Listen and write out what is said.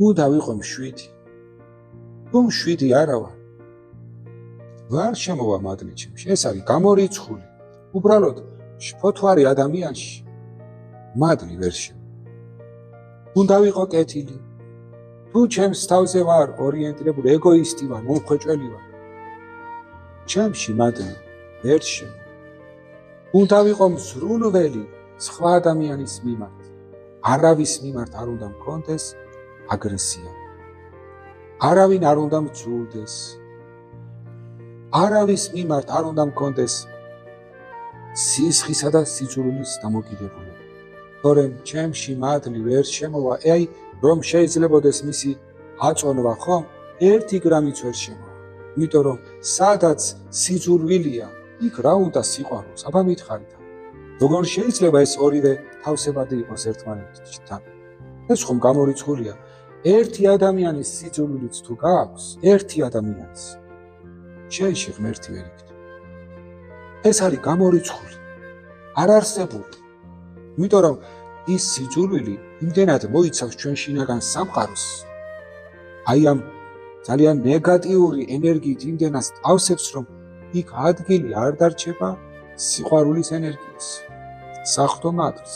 უნდა ვიყო მშვიდი. თუ მშვიდი არა ვარ შემოვა მადლი ჩემში. ეს არის გამორიცხული. უბრალოდ ფოთვარი ადამიანში მადლი ვერ შემოვა. უნდა ვიყო კეთილი. თუ ჩემს თავზე ვარ ორიენტირებული, ეგოისტი ვარ, მომხვეჭველი ვარ, ჩემში მადლი ვერ შემოვა. უნდა ვიყო მსრულველი სხვა ადამიანის მიმართ. არავის მიმართ არ უნდა მქონდეს აგრესია. არავინ არ უნდა მძულდეს. არავის მიმართ არ უნდა მქონდეს სისხლისა და სიძულვილის დამოკიდებულება. თორემ ჩემში მადლი ვერ შემოვა, აი რომ შეიძლებაოდეს მისი აწონვა, ხომ? 1 გრამიც ვერ შემოვა. იმიტომ რომ სადაც სიძულვილია, იქ რა უნდა სიყვარულს? აბა მითხარით. როგორ შეიძლება ეს ორივე თავსებადი იყოს ერთმანეთთან? ეს ხომ გამორიცხულია. ერთი ადამიანის სიძულვილიც თუ გააქვს, ერთი ადამიანის, შეიში ღმერთი ვერ იქნება. ეს არის გამორიცხული, არარსებული. იმიტომ რომ ის სიძულვილი იმდენად მოიცავს ჩვენ შინაგან სამყაროს, აი ამ ძალიან ნეგატიური ენერგიით იმდენად ავსებს, რომ იქ ადგილი არ დარჩება სიყვარულის ენერგიას, საღვთო მადლს.